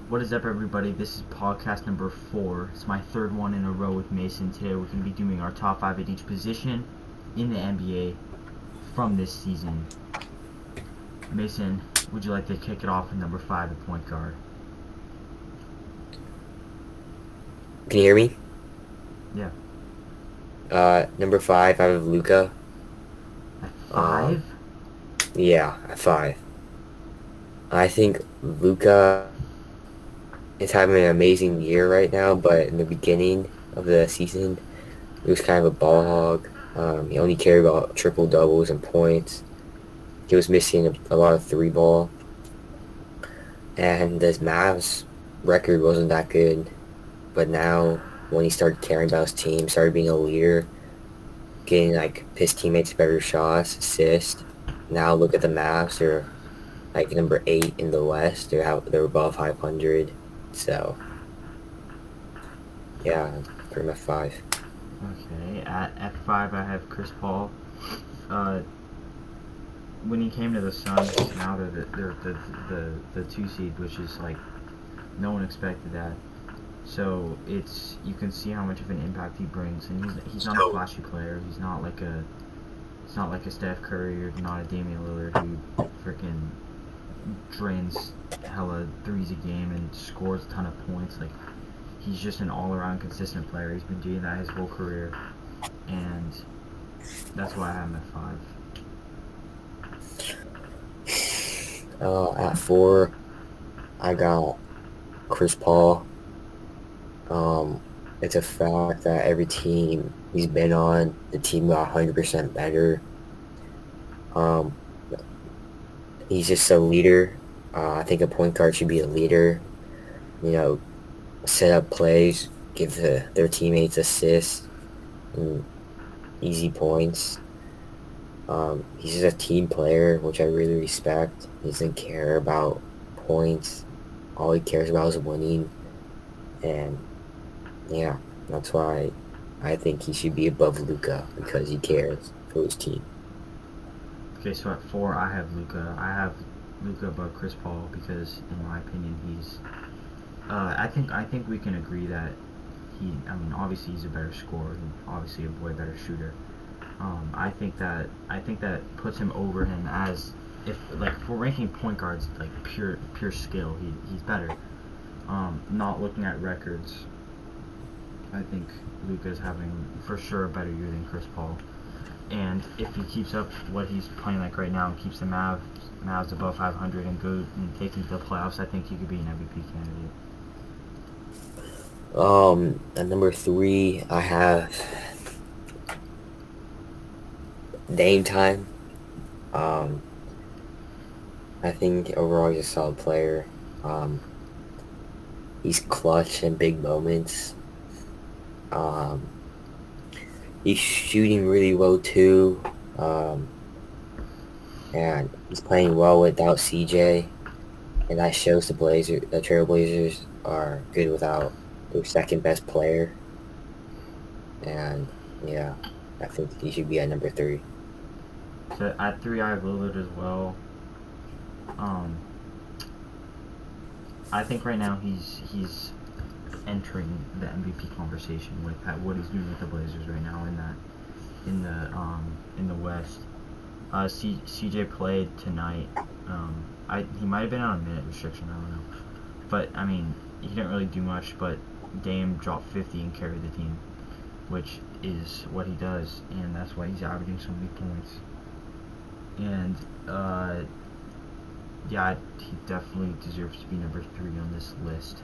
What is up, everybody? This is podcast number 4. It's my third one in a row with Mason. Today we're going to be doing our top 5 at each position in the NBA from this season. Mason, would you like to kick it off with number 5 at point guard? Can you hear me? Yeah. Number 5, I have Luka. At 5? Yeah, at 5. I think Luka is having an amazing year right now, but in the beginning of the season, he was kind of a ball hog. He only cared about triple doubles and points. He was missing a lot of three ball, and his Mavs record wasn't that good. But now, when he started caring about his team, started being a leader, getting like his teammates better shots, assists. Now look at the Mavs; they're like number 8 in the West. They're above 500. So yeah, pretty much 5. Okay. At 5, I have Chris Paul. When he came to the Suns, now they're the 2 seed, which is like no one expected that. So you can see how much of an impact he brings, and he's not a flashy player. He's not like a Steph Curry or not a Damian Lillard who freaking drains hella threes a game and scores a ton of points. Like, he's just an all-around consistent player. He's been doing that his whole career, and that's why I have him at 5. At 4, I got Chris Paul. It's a fact that every team he's been on, the team got 100% better. Um, he's just a leader. I think a point guard should be a leader. You know, set up plays, give their teammates assists, and easy points. He's just a team player, which I really respect. He doesn't care about points. All he cares about is winning. And yeah, that's why I think he should be above Luka, because he cares for his team. Okay, so at 4, I have Luka. I have Luka above Chris Paul because, in my opinion, he's. I think we can agree that obviously he's a better scorer and obviously a way better shooter. I think that puts him over him as if we're ranking point guards like pure skill, he's better. Not looking at records, I think Luka's having for sure a better year than Chris Paul. And if he keeps up what he's playing like right now and keeps the Mavs above 500 and goes and takes into the playoffs, I think he could be an MVP candidate. At number 3, I have Dame Time. Um, I think overall he's a solid player. He's clutch in big moments. Um, he's shooting really well too. And he's playing well without CJ, and that shows the Trailblazers are good without their second best player. And yeah, I think he should be at number 3. So at 3, I have Lillard as well. I think right now he's entering the MVP conversation with what he's doing with the Blazers right now in the West. CJ played tonight. He might have been on a minute restriction. I don't know, but I mean he didn't really do much. But Dame dropped 50 and carried the team, which is what he does, and that's why he's averaging so many points. And yeah, he definitely deserves to be number 3 on this list.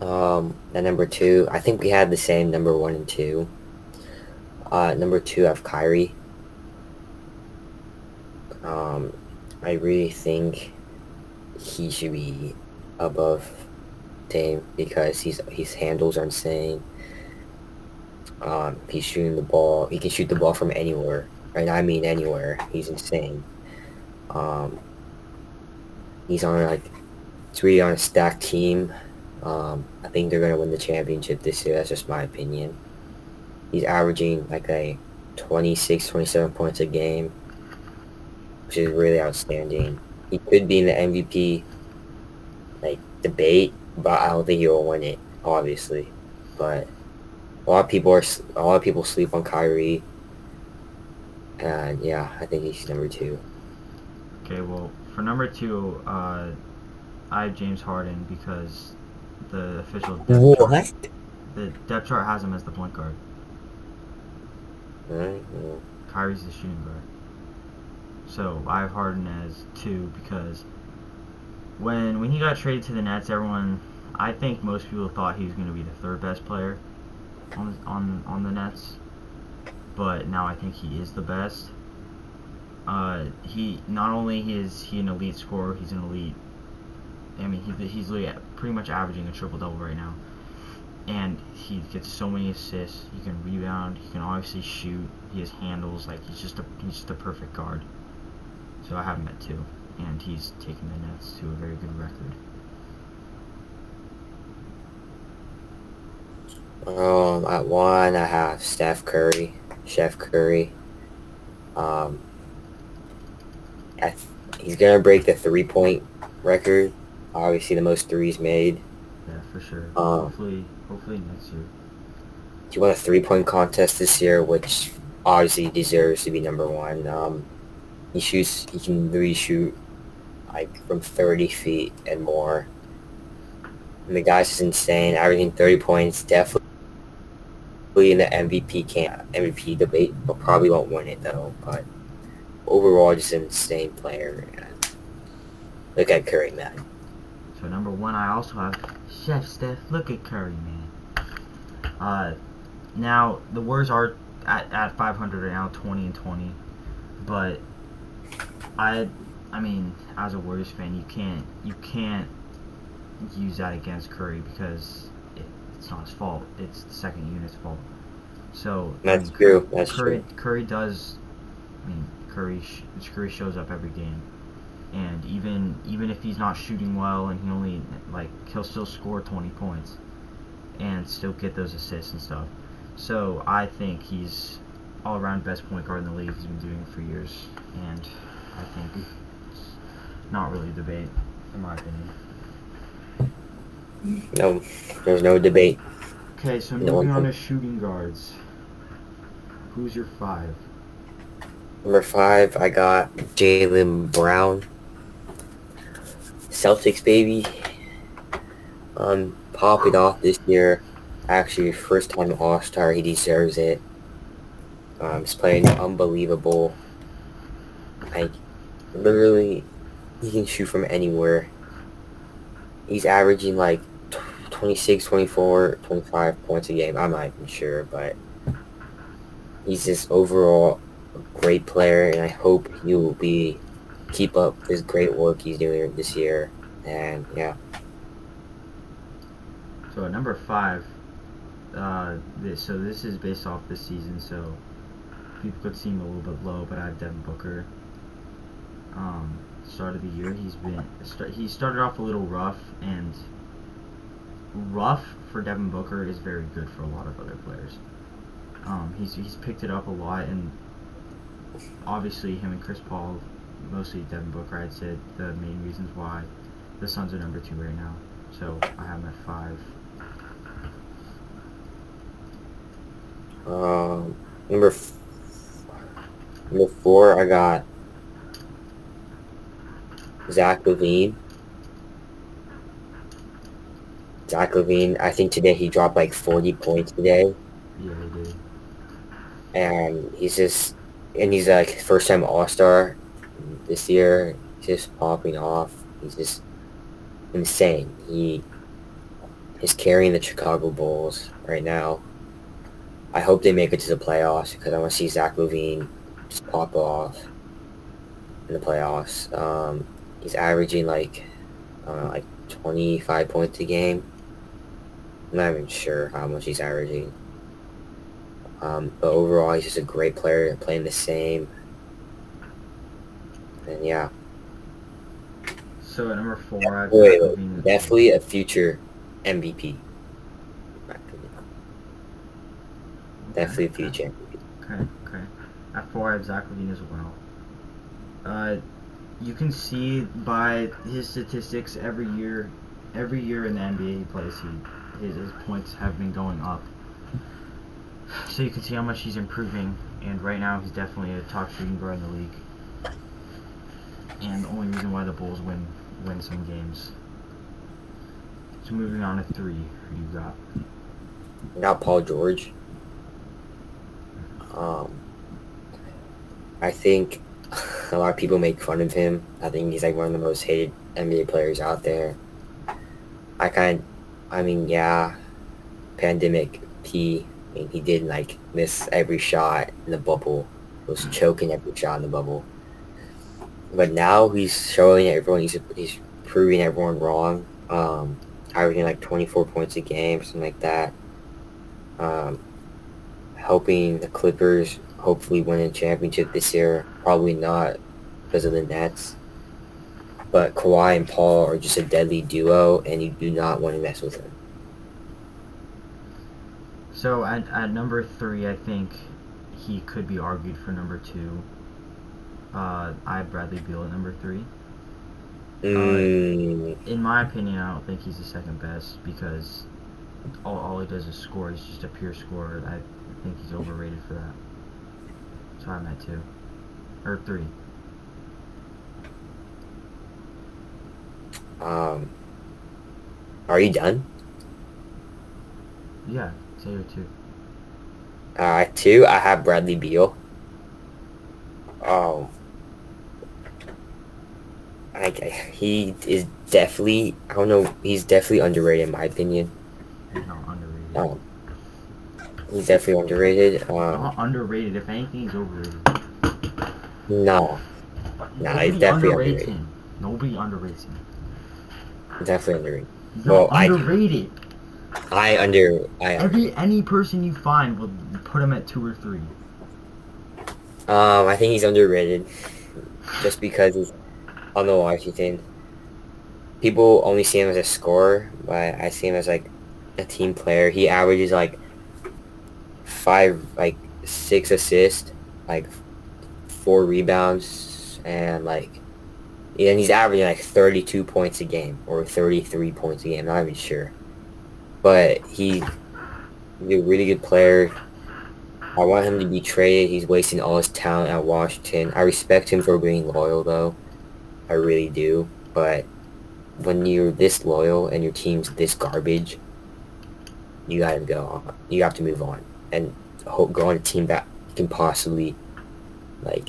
At number 2, I think we had the same number 1 and 2. Number 2, I have Kyrie. I really think he should be above Dame because his handles are insane. He's shooting the ball. He can shoot the ball from anywhere, and I mean anywhere. He's insane. Um, he's it's really on a stacked team. I think they're gonna win the championship this year. That's just my opinion. He's averaging like a 26, 27 points a game, which is really outstanding. he could be in the MVP like debate, but I don't think he will win it, obviously. But a lot of people sleep on Kyrie, and yeah, I think he's number two. Okay, well, for number two, I have James Harden because the official depth chart, What? the depth chart has him as the point guard. Alright, well, Kyrie's the shooting guard. So I have Harden as two because when he got traded to the Nets, everyone, I think most people thought he was going to be the third best player on the Nets, but now I think he is the best. He not only is he an elite scorer, he's an elite. I mean, he's pretty much averaging a triple double right now, and he gets so many assists. He can rebound. He can obviously shoot. He has handles. Like he's just a perfect guard. So I have him at two, and he's taking the Nets to a very good record. At one, I have Steph Curry, Chef Curry. Um, he's gonna break the 3-point record. Obviously, the most threes made. Yeah, for sure. Um, Hopefully next year. he won a 3-point contest this year, which obviously deserves to be number one. He can really shoot like from 30 feet and more. And the guy's just insane, averaging 30 points. Definitely in the MVP debate, but probably won't win it though. But overall, just an insane player. And look at Curry, man. So number one, I also have Chef Steph. Look at Curry, man. Now the Warriors are at 500 right now, 20-20. But I mean, as a Warriors fan, you can't use that against Curry because it's not his fault. It's the second unit's fault. So I That's mean, true. That's true. Curry does. I mean, Curry shows up every game, and even if he's not shooting well and he'll still score 20 points and still get those assists and stuff. So I think he's all around best point guard in the league. He's been doing it for years, and I think it's not really a debate, in my opinion. No, there's no debate. Okay, so No moving one on can. to shooting guards. Who's your five? Number five, I got Jaylen Brown. Celtics baby. Popping off this year. Actually, first time All Star. He deserves it. He's playing unbelievable. Like literally, he can shoot from anywhere. He's averaging like 26, 24, 25 points a game. I'm not even sure, but he's just overall a great player, and I hope he will keep up his great work he's doing this year. And yeah, So at number five, this is based off this season, so people could seem a little bit low, but I have Devin Booker. Start of the year, he started off a little rough, and rough for Devin Booker is very good for a lot of other players. He's picked it up a lot, and obviously him and Chris Paul, mostly Devin Booker, I'd say the main reasons why the Suns are number two right now. So I have him at five. number number four, I got Zach LaVine. Zach LaVine, I think today he dropped like 40 points today, Yeah, he did. and he's like first time All Star this year. He's just popping off. He's just insane. He is carrying the Chicago Bulls right now. I hope they make it to the playoffs because I want to see Zach LaVine just pop off in the playoffs. He's averaging like 25 points a game. I'm not even sure how much he's averaging. But overall, he's just a great player, playing the same. And yeah, So at number four, I have wait, Zach LaVine. definitely a future MVP. in my opinion. Definitely a future MVP. Okay. At four, I have Zach LaVine as well. You can see by his statistics every year in the NBA he plays, his points have been going up. So you can see how much he's improving, and right now he's definitely a top shooting guard in the league. And the only reason why the Bulls win some games. So moving on to 3, who you got? I got Paul George. I think a lot of people make fun of him. I think he's like one of the most hated NBA players out there. Yeah, pandemic P. I mean, he did like miss every shot in the bubble. Was choking every shot in the bubble. But now he's showing everyone, he's proving everyone wrong. Averaging like 24 points a game, something like that. Helping the Clippers hopefully win a championship this year. Probably not because of the Nets. But Kawhi and Paul are just a deadly duo, and you do not want to mess with them. So at number 3, I think he could be argued for number 2. I have Bradley Beal at number 3. In my opinion, I don't think he's the second best because all he does is score. He's just a pure scorer. I think he's overrated for that. So I'm at 2 or 3. Are you done? Yeah, say your 2. 2, I have Bradley Beal. He is definitely, I don't know, he's definitely underrated in my opinion. He's not underrated. He's definitely underrated. Not underrated. If anything, he's overrated. No, he's definitely underrated. Him. Nobody underrates him. Definitely underrated. He's not underrated. Any person you find will put him at 2 or 3. I think he's underrated, just because he's on the Washington. People only see him as a scorer, but I see him as like a team player. He averages like 6 assists, like 4 rebounds, and he's averaging like 32 points a game or 33 points a game. I'm not even sure, but he's a really good player. I want him to be traded. He's wasting all his talent at Washington. I respect him for being loyal, though. I really do. But when you're this loyal and your team's this garbage, you gotta go on. You have to move on and go on a team that can possibly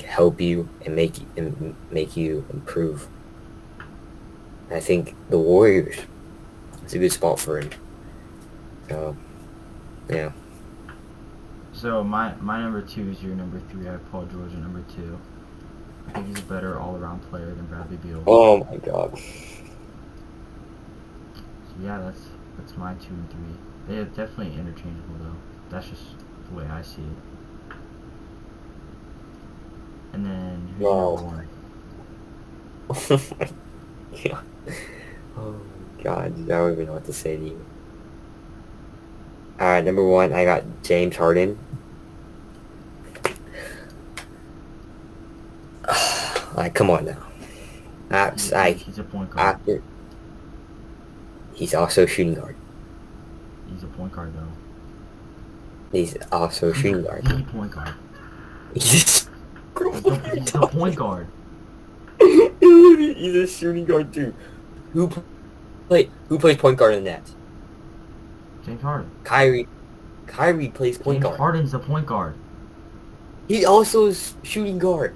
help you and make you improve. I think the Warriors is a good spot for him. So, yeah. So my number 2 is your number 3. I have Paul George at number 2. I think he's a better all-around player than Bradley Beal. Oh my god. So yeah, that's my 2 and 3. They are definitely interchangeable though. That's just the way I see it. And then who's number 1? Yeah. Oh my god, I don't even know what to say to you. Alright, number 1, I got James Harden. Come on now. He's a point guard. He's also a shooting guard. He's a point guard though. He's also a shooting guard. He's a point guard. He's a point guard. He's a shooting guard too. Who plays point guard in the Nets? James Harden. Kyrie plays point guard. James Harden's the point guard. He also is shooting guard.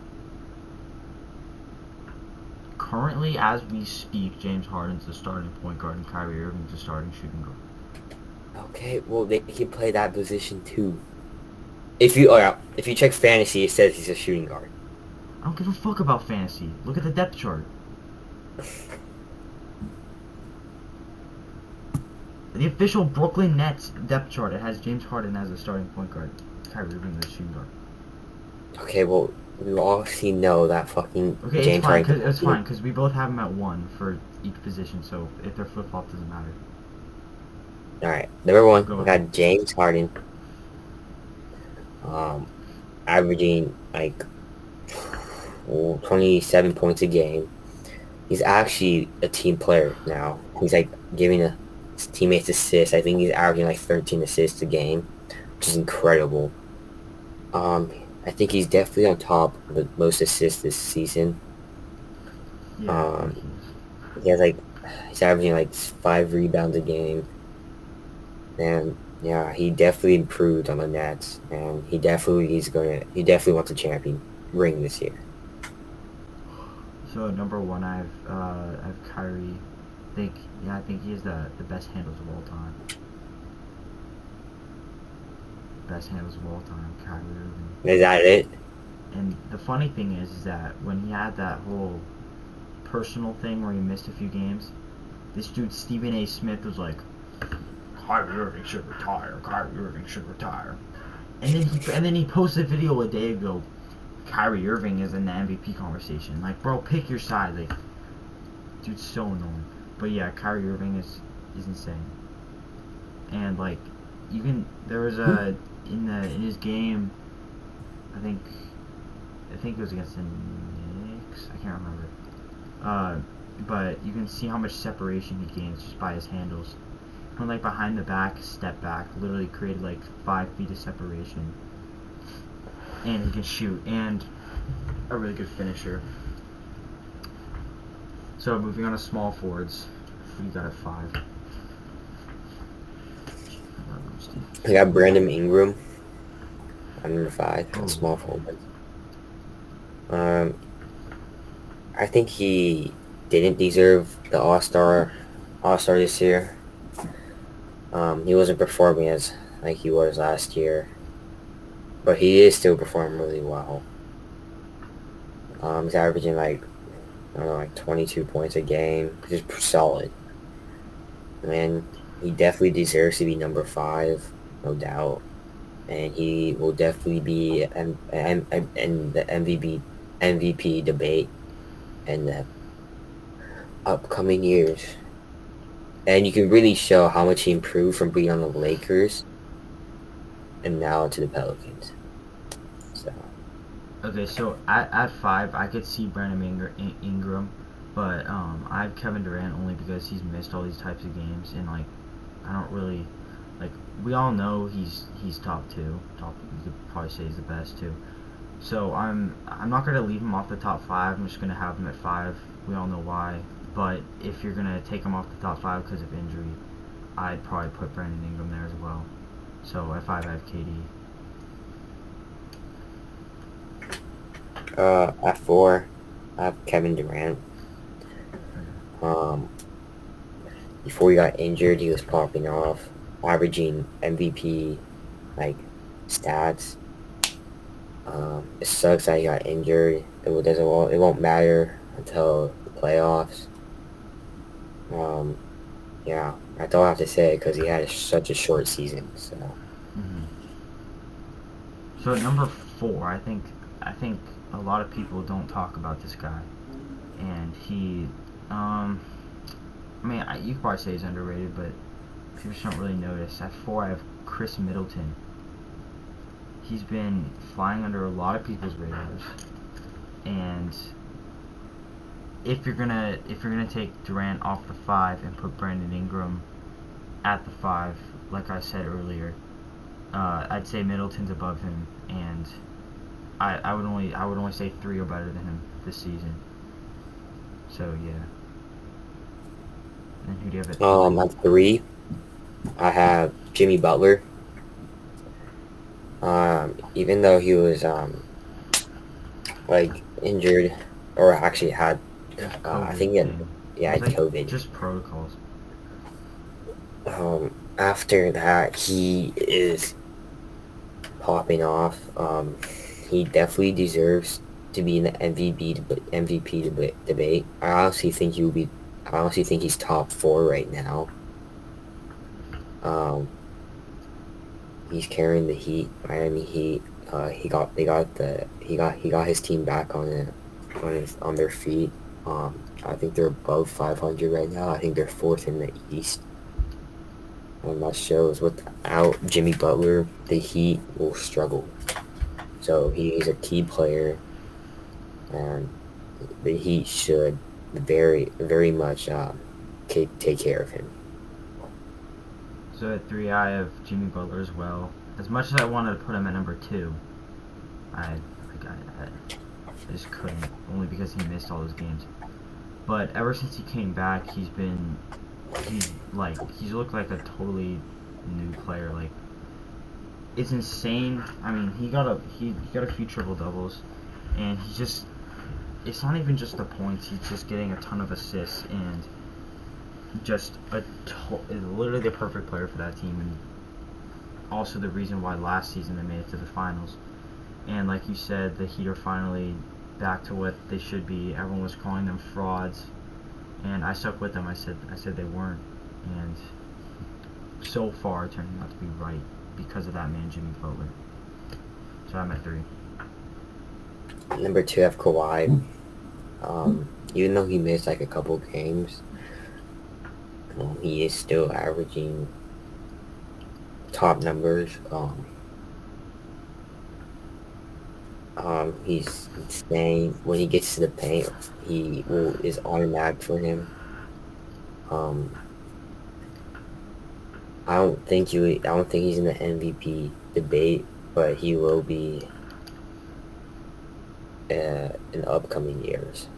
Currently, as we speak, James Harden's the starting point guard and Kyrie Irving's the starting shooting guard. Okay, well they can play that position too. If you check fantasy, it says he's a shooting guard. I don't give a fuck about fantasy. Look at the depth chart. The official Brooklyn Nets depth chart, it has James Harden as a starting point guard, Kyrie Irving as a shooting guard. Okay, well, we obviously know that fucking okay, James Harden. It's fine, because we both have him at 1 for each position, so if they're flip-flop, doesn't matter. Alright, number 1, we got James Harden. Averaging, 27 points a game. He's actually a team player now. He's like giving his teammates assists. I think he's averaging like 13 assists a game, which is incredible. I think he's definitely on top of the most assists this season. Yeah, I think Um, he has like he's averaging like 5 rebounds a game, and yeah, he definitely improved on the Nets, and he definitely wants a champion ring this year. so number one, I have Kyrie. Think Yeah, I think he has the best handles of all time. Best handles of all time, Kyrie Irving. Is that it? And the funny thing is that when he had that whole personal thing where he missed a few games, this dude Stephen A. Smith was like, Kyrie Irving should retire. Kyrie Irving should retire. And then he posted a video a day ago. Kyrie Irving is in the MVP conversation. Like, bro, pick your side. Like, dude's so annoying. But yeah, Kyrie Irving is insane. And like, there was a in his game. I think it was against the Knicks. I can't remember. Uh, but you can see how much separation he gains just by his handles. From like behind the back, step back, literally created like 5 feet of separation. And he can shoot, and a really good finisher. So moving on to small forwards, who you got at 5? I got Brandon Ingram. I'm number 5, Oh. small forward. I think he didn't deserve the All-Star this year. He wasn't performing as like he was last year, but he is still performing really well. He's averaging like I don't know, like 22 points a game, just solid. And he definitely deserves to be number 5, no doubt. And he will definitely be in the MVP debate in the upcoming years. And you can really show how much he improved from being on the Lakers and now to the Pelicans. So Okay, so at 5, I could see Brandon Ingram, but I have Kevin Durant only because he's missed all these types of games, and like I don't really like. We all know he's top 2. Top, you could probably say he's the best too. So I'm not gonna leave him off the top 5. I'm just gonna have him at 5. We all know why. But if you're gonna take him off the top 5 because of injury, I'd probably put Brandon Ingram there as well. So at 5, I have KD. at 4, I have Kevin Durant. Um, Before he got injured, he was popping off, averaging MVP like stats. It sucks that he got injured. It won't matter until the playoffs. Um, yeah, that's all I have to say because he had such a short season. So Hmm. So at number 4, I think a lot of people don't talk about this guy, and I mean, you could probably say he's underrated, but people just don't really notice. At 4, I have Chris Middleton. He's been flying under a lot of people's radars, and if you're gonna take Durant off the 5 and put Brandon Ingram at the 5, like I said earlier, I'd say Middleton's above him, and I would only say 3 are better than him this season. So yeah. And who do you have at 3? at 3, I have Jimmy Butler. Even though he was like injured or actually had I think he had It's like COVID. just protocols. After that, he is popping off. He definitely deserves to be in the MVP debate. I honestly think he's top 4 right now. Um, he's carrying the Heat, Miami Heat. He got his team back on their feet. I think they're above 500 right now. I think they're 4th in the East. And that shows without Jimmy Butler, the Heat will struggle. So he is a key player. and the Heat should very much take care of him. So at 3, I have Jimmy Butler as well. As much as I wanted to put him at number 2, I just couldn't, only because he missed all his games. But ever since he came back, he's looked like a totally new player. Like, it's insane. I mean, he got a few triple doubles, and it's not even just the points. He's just getting a ton of assists and just literally the perfect player for that team, and also the reason why last season they made it to the finals. And like you said, the Heat are finally back to what they should be. Everyone was calling them frauds, and I stuck with them. I said they weren't, and so far it turned out to be right because of that man, Jimmy Butler. So I'm at 3. Number 2, I have Kawhi. Even though he missed like a couple games, he is still averaging top numbers. He's staying when he gets to the paint. Is automatic for him. I don't think he's in the MVP debate, but he will be in the upcoming years.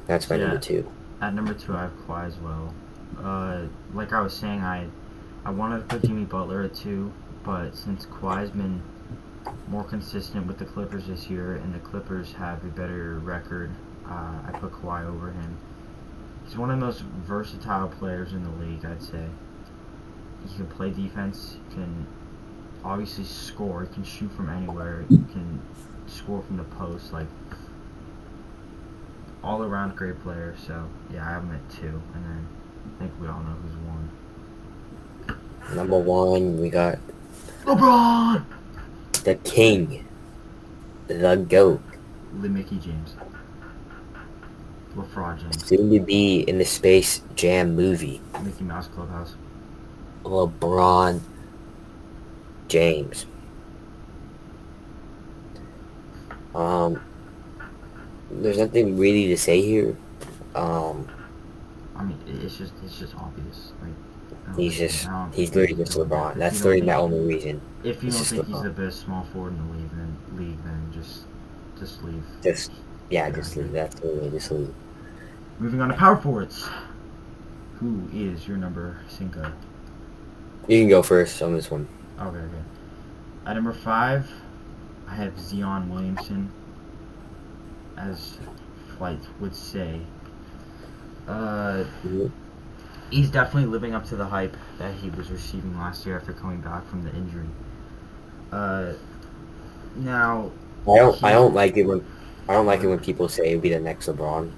That's my number 2. At number 2, I have Kawhi as well. Like I was saying, I wanted to put Jimmy Butler at 2, but since Kawhi's been more consistent with the Clippers this year, and the Clippers have a better record, I put Kawhi over him. He's one of the most versatile players in the league, I'd say. He can play defense, he can obviously score, he can shoot from anywhere, he can score from the post, like, all around great player. So yeah, I have him at 2, and then I think we all know who's 1. Number 1, we got LeBron, the King, the GOAT, Mickey James, LeFraud James, soon to be in the Space Jam movie, Mickey Mouse Clubhouse, LeBron James. There's nothing really to say here. I mean, it's just obvious. Like, he's literally just LeBron. That's literally my only reason. If you don't think he's the best small forward in the league, then just leave. Just leave. That's literally just leave. Moving on to power forwards. Who is your number 5? You can go first on this one. Okay. At number 5, I have Zion Williamson. As Flight would say, he's definitely living up to the hype that he was receiving last year after coming back from the injury. Now I don't like it when people say he'll be the next LeBron.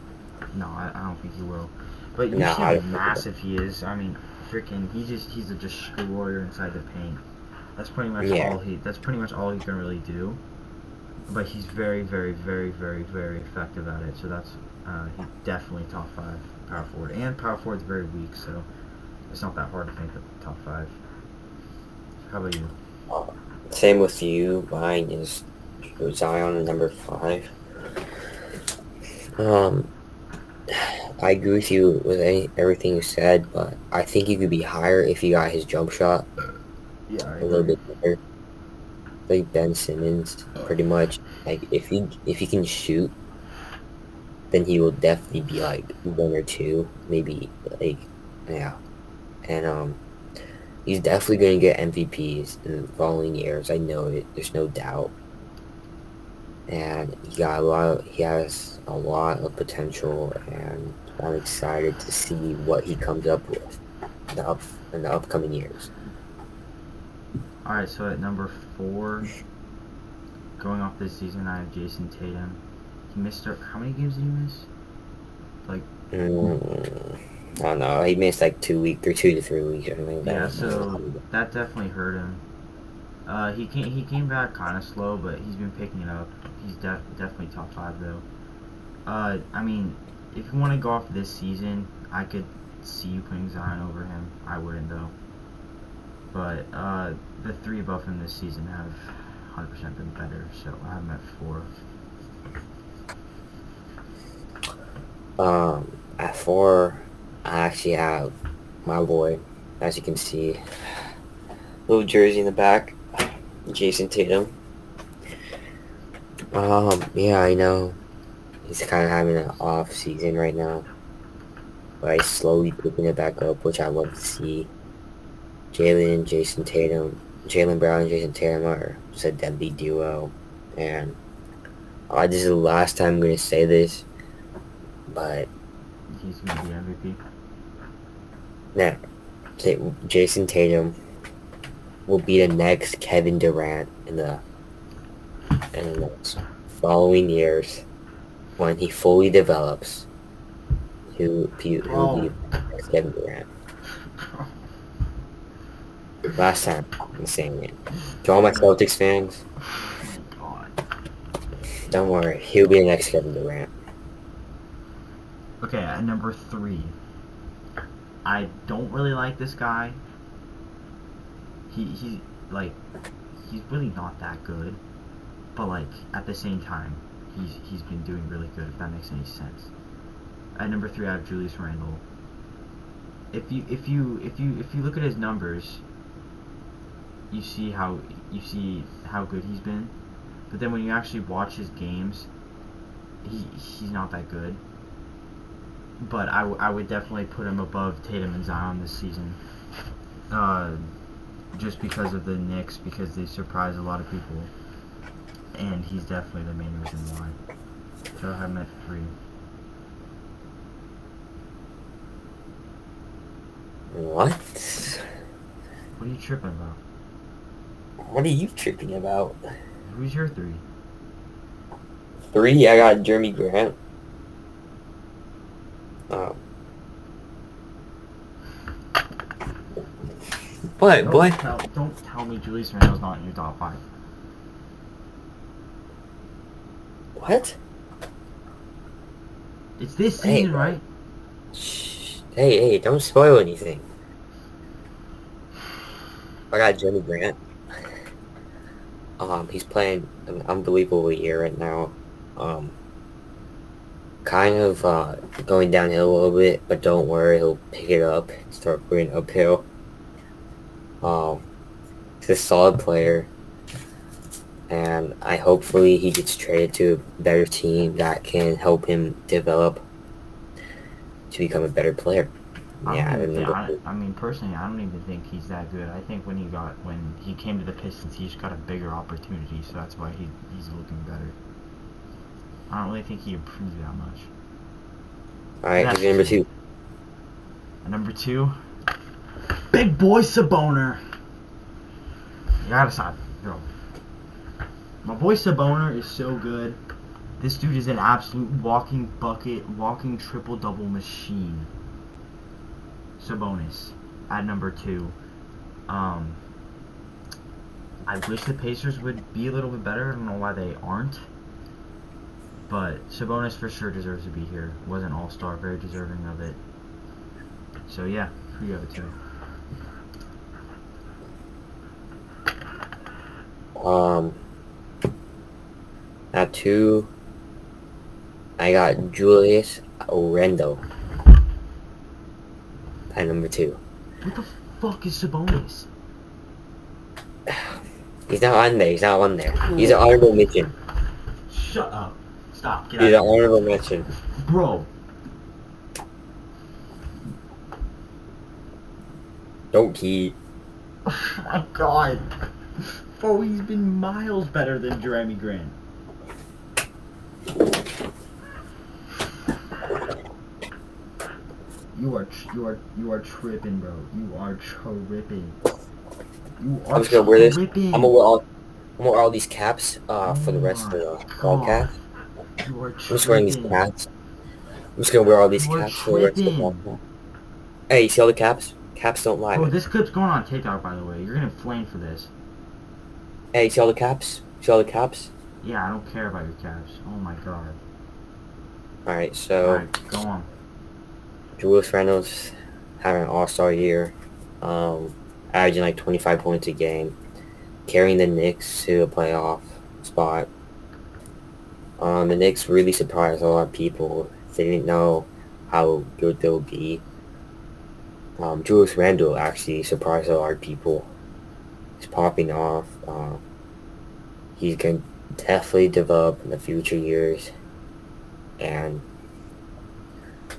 No, I don't think he will. But you see how massive he is. I mean, freaking, he's a destroyer inside the paint. That's pretty much all he can really do. But he's very, very, very, very, very effective at it. So that's he's definitely top 5 power forward. And power forward's very weak, so it's not that hard to think of top 5. How about you? Same with you. Mine is Zion, number 5. I agree with you with everything you said, but I think he could be higher if he got his jump shot a little bit better. Like Ben Simmons, pretty much. Like if he can shoot, then he will definitely be like 1 or 2, maybe and he's definitely gonna get MVPs in the following years. I know it. There's no doubt. And he has a lot of potential, and I'm excited to see what he comes up with in the upcoming years. Alright, so at number 4, going off this season, I have Jason Tatum. He missed how many games did he miss? Like, I don't know. He missed like 2 to 3 weeks or something. Yeah, so that definitely hurt him. He came back kind of slow, but he's been picking it up. He's definitely top 5 though. I mean, if you want to go off this season, I could see you putting Zion over him. I wouldn't though. But the 3 above him this season have 100% been better, so I have him at 4. At 4, I actually have my boy, as you can see, little jersey in the back, Jason Tatum. Yeah, I know he's kind of having an off season right now, but he's slowly picking it back up, which I love to see. Jalen Brown and Jason Tatum are just a deadly duo, and this is the last time I'm gonna say this, but He's gonna be MVP. now Jason Tatum will be the next Kevin Durant in the next following years when he fully develops. He'll be the next Kevin Durant. Last time I'm saying it. To all my Celtics fans, Oh my god. don't worry, he'll be the next Kevin Durant. Okay, at number 3, I don't really like this guy. He's really not that good, but like at the same time, he's been doing really good. If that makes any sense. At number 3, I have Julius Randle. If you look at his numbers, you see how good he's been, but then when you actually watch his games, he's not that good. But I would definitely put him above Tatum and Zion this season, just because of the Knicks, because they surprise a lot of people, and he's definitely the main reason why. So I have him at 3. What? What are you tripping about? What are you tripping about? Who's your 3? 3, I got Jeremy Grant. What, boy? Don't tell me Julius Randle's not in your top 5. What? It's this season, right? Shh. Hey, don't spoil anything. I got Jeremy Grant. He's playing an unbelievable year right now. Kind of going downhill a little bit, but don't worry, he'll pick it up and start going uphill. He's a solid player, and hopefully he gets traded to a better team that can help him develop to become a better player. I mean, personally, I don't even think he's that good. I think when he came to the Pistons, he just got a bigger opportunity, so that's why he's looking better. I don't really think he improved that much. Alright, who's number 2? Number 2, big boy Saboner. You gotta stop, bro. My boy Saboner is so good. This dude is an absolute walking bucket, walking triple-double machine. Sabonis at number 2. I wish the Pacers would be a little bit better. I don't know why they aren't. But Sabonis for sure deserves to be here. Was an all-star, very deserving of it. So yeah, who you have it to? At 2, I got Julius Randle at number 2. What the fuck is Sabonis? He's not on there. He's not on there. He's an honorable mention. Shut up. Stop. Get He's out. an honorable mention. Bro. Don't key. Oh my god. Bro, he's been miles better than Jeremy Grant. You are tripping, bro. You are tripping. You are I'm just gonna wear this. tripping. I'm gonna wear all these caps for the rest of the podcast. You are I'm just wearing these tripping. caps. I'm just gonna wear all these You are caps for the rest of the tripping. podcast. Hey, you see all the caps? Caps don't lie. Bro, this clip's going on TikTok, by the way. You're getting flamed for this. Hey, you see all the caps? See all the caps? Yeah, I don't care about your caps. Oh my god. Alright, so Alright, go on. Julius Randle's having an all-star year, averaging like 25 points a game, carrying the Knicks to a playoff spot. The Knicks really surprised a lot of people. They didn't know how good they'll be. Julius Randle actually surprised a lot of people. He's popping off. He's going to definitely develop in the future years. And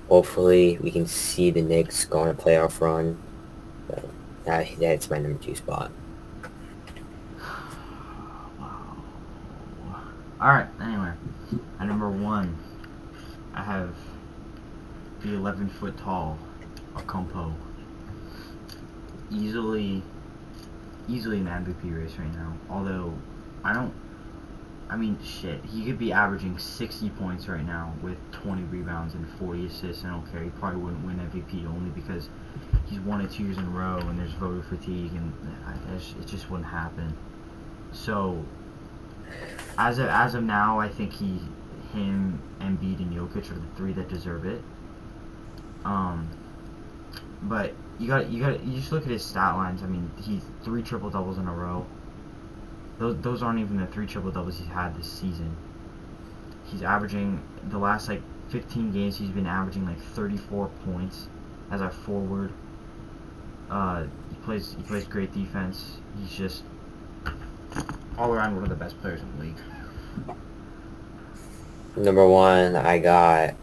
hopefully we can see the Knicks go on a playoff run. But that's my number 2 spot. Wow. Alright, anyway. At number 1, I have the 11-foot tall Okompo. Easily in the MVP race right now. Although, shit. He could be averaging 60 points right now with 20 rebounds and 40 assists. I don't care. He probably wouldn't win MVP only because he's won it 2 years in a row and there's voter fatigue and it just wouldn't happen. So, as of now, I think him, Embiid, and Jokic are the 3 that deserve it. But you just look at his stat lines. I mean, he's 3 triple doubles in a row. Those aren't even the 3 triple doubles he's had this season. He's averaging the last 15 games. He's been averaging 34 points as a forward. He plays great defense. He's just all around one of the best players in the league. Number 1, I got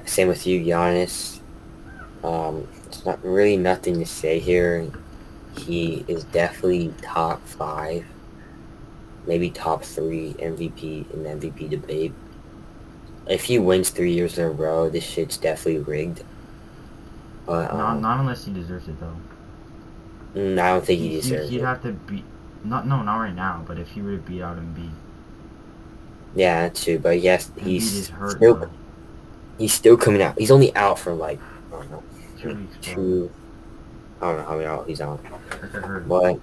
same with you, Giannis. It's not really nothing to say here. He is definitely top 5, maybe top 3 MVP in the MVP debate. If he wins 3 years in a row, this shit's definitely rigged. But not unless he deserves it though. I don't think he deserves it. He'd have to beat not right now, but if he were to beat out Embiid. Yeah, that's true. But yes, he's hurt. He's still coming out. He's only out for I don't know, 2 weeks. I don't know how many he's on. Hurt. But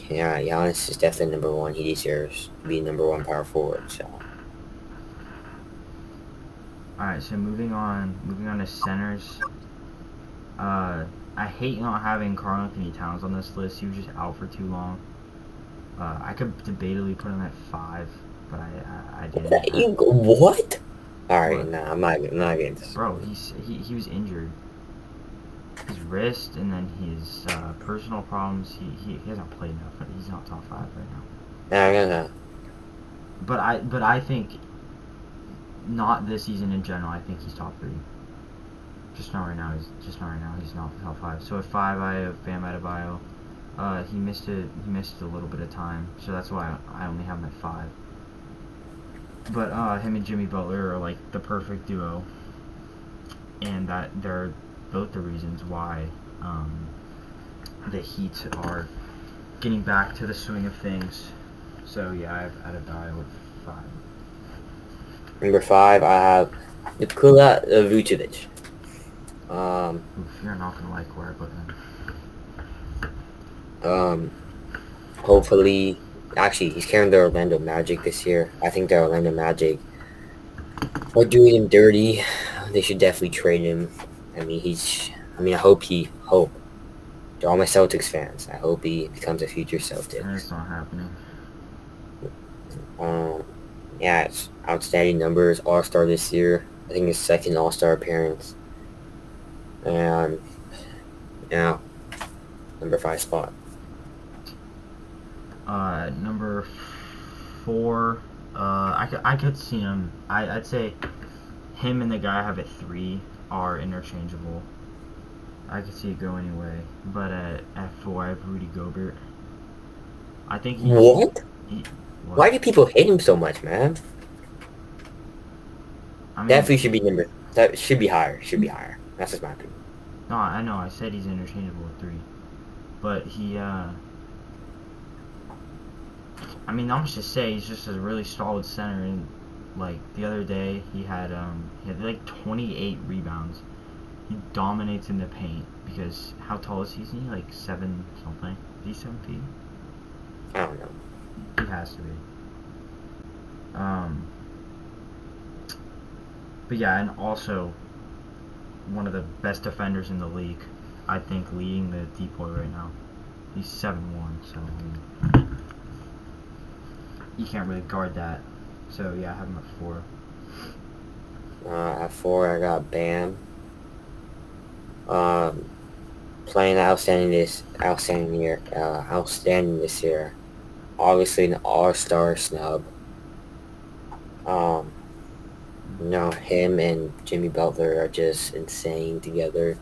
yeah, Giannis is definitely number 1. He deserves to be number 1 power forward. So. Alright, so moving on to centers. I hate not having Karl-Anthony Towns on this list. He was just out for too long. I could debatably put him at 5, but I didn't. What? Alright, nah, I'm not getting this. Bro, he was injured. His wrist and then his personal problems. He hasn't played enough. But he's not top 5 right now. Yeah. But I think not this season in general. I think he's top 3. Just not right now. He's not top 5. So at 5, I have Bam Adebayo. He missed a little bit of time, so that's why I only have him at 5. But him and Jimmy Butler are the perfect duo, and that they're both the reasons why the Heat are getting back to the swing of things. So yeah, I have Adebayo at 5. Number 5, I have Nikola Vucevic. You're not gonna like where I put him. Hopefully, actually, he's carrying the Orlando Magic this year. I think the Orlando Magic are doing him dirty. They should definitely trade him. I hope to all my Celtics fans, I hope he becomes a future Celtic. That's not happening. Yeah, it's outstanding numbers. All-Star this year. I think his 2nd All-Star appearance. And yeah, number 5 spot. Number 4. I could see him. I'd say him and the guy I have at 3 are interchangeable. I could see it go anyway. But at 4, I have Rudy Gobert. I think he. What? Why do people hate him so much, man? Definitely should be that should be higher. That's just my opinion. No, I know. I said he's interchangeable at 3, but he. I'm just say he's just a really solid center. And the other day, he had 28 rebounds. He dominates in the paint because how tall is he? Is he 7 something? Is he 7 feet? I don't know. He has to be. But yeah, and also one of the best defenders in the league. I think leading the depoy right now. He's 7'1", so you can't really guard that. So yeah, I have him at 4. At 4, I got Bam. Um, Playing outstanding this year. Obviously an all-star snub. Um, him and Jimmy Butler are just insane together.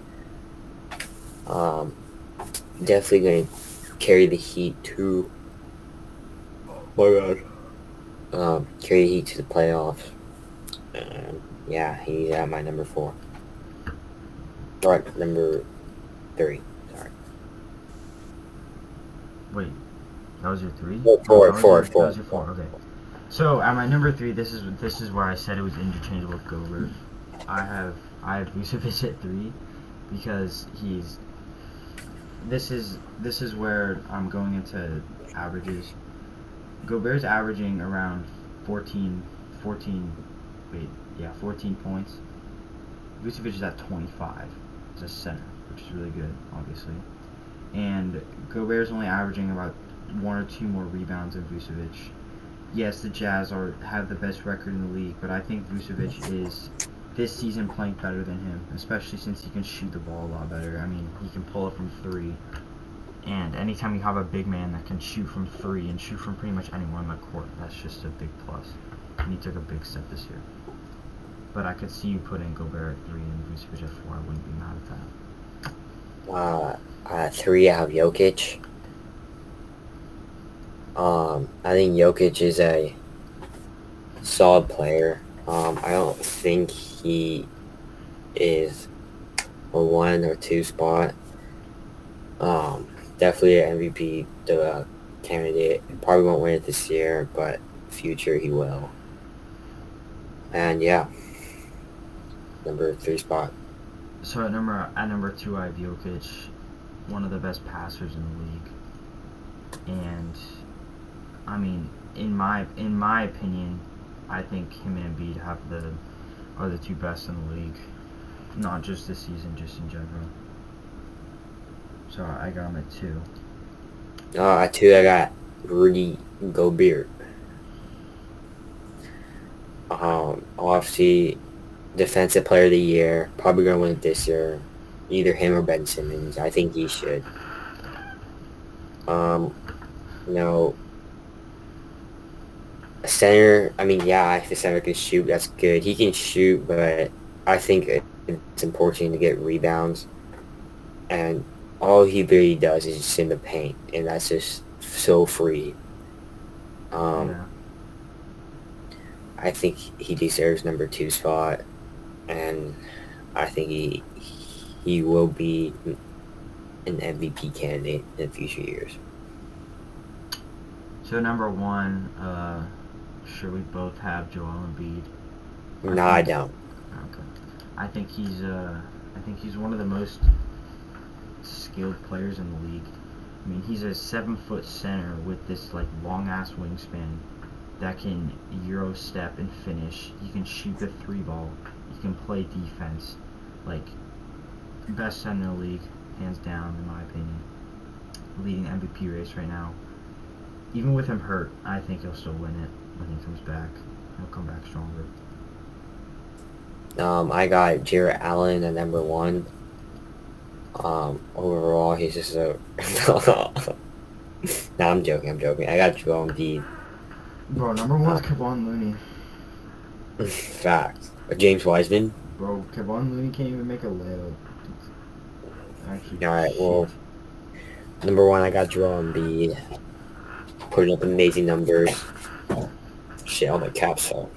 Um, Definitely going to carry the Heat to. My God. Carry the Heat to the playoffs. Yeah, he's at my number 4. Right, number 3. Sorry. Wait, that was your 3? Oh, four, four, That four. was your 4. Okay. So at my number 3, this is where I said it was interchangeable with Gobert. I have Vucevic at 3 because this is where I'm going into averages. Gobert's averaging around 14 points. Vucevic is at 25 as a center, which is really good, obviously. And Gobert's only averaging about 1 or 2 more rebounds than Vucevic. Yes, the Jazz have the best record in the league, but I think Vucevic is this season playing better than him, especially since he can shoot the ball a lot better. I mean, he can pull it from 3. And anytime you have a big man that can shoot from 3 and shoot from pretty much anywhere on the court, that's just a big plus. And he took a big step this year. But I could see you putting Gobert at 3 and Vucevic at 4. I wouldn't be mad at that. At 3, I have Jokic. I think Jokic is a solid player. I don't think he is a 1 or 2 spot. Definitely an MVP candidate. Probably won't win it this year, but future he will. And yeah, number 3 spot. So at number 2, I have Jokic, one of the best passers in the league. And I mean, in my opinion, I think him and Embiid are the 2 best in the league, not just this season, just in general. So I got him at 2. At 2, I got Rudy Gobert. Obviously, Defensive Player of the Year. Probably going to win it this year. Either him or Ben Simmons. I think he should. A center, I mean, yeah, if the center can shoot, that's good. He can shoot, but I think it's important to get rebounds. And all he really does is just in the paint, and that's just so free. Yeah. I think he deserves number 2 spot, and I think he will be an MVP candidate in future years. So number 1, should we both have Joel Embiid? No, I don't. Okay. I think he's one of the most skilled players in the league. I mean, he's a 7-foot center with this like long ass wingspan that can Euro step and finish. He can shoot the 3 ball. He can play defense. Like, best center in the league, hands down, in my opinion. Leading MVP race right now. Even with him hurt, I think he'll still win it when he comes back. He'll come back stronger. I got Jarrett Allen at number 1. Overall, he's just a... No, I'm joking. I got Joel Embiid. Bro, number 1 is Kevon Looney. Fact. James Wiseman. Bro, Kevon Looney can't even make a layup. Actually, Alright, well, number 1, I got Joel Embiid. Putting up amazing numbers. Shit, all my caps fell.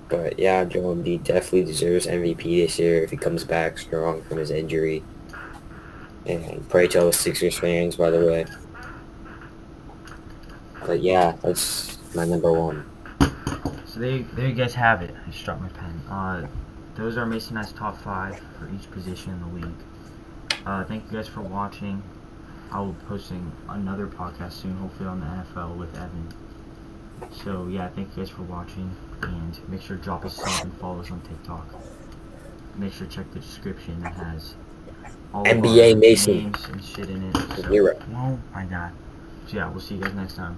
But yeah, Joel Embiid definitely deserves MVP this year if he comes back strong from his injury. And pray to all the Sixers fans, by the way. But yeah, that's my number 1. So there you guys have it. I just dropped my pen. Those are Mason and I's top 5 for each position in the league. Thank you guys for watching. I will be posting another podcast soon, hopefully on the NFL with Evan. So yeah, thank you guys for watching, and make sure to drop a sub and follow us on TikTok. Make sure to check the description that has all NBA of our Mason. names and shit in it. So, Zero. oh my god. So yeah, we'll see you guys next time.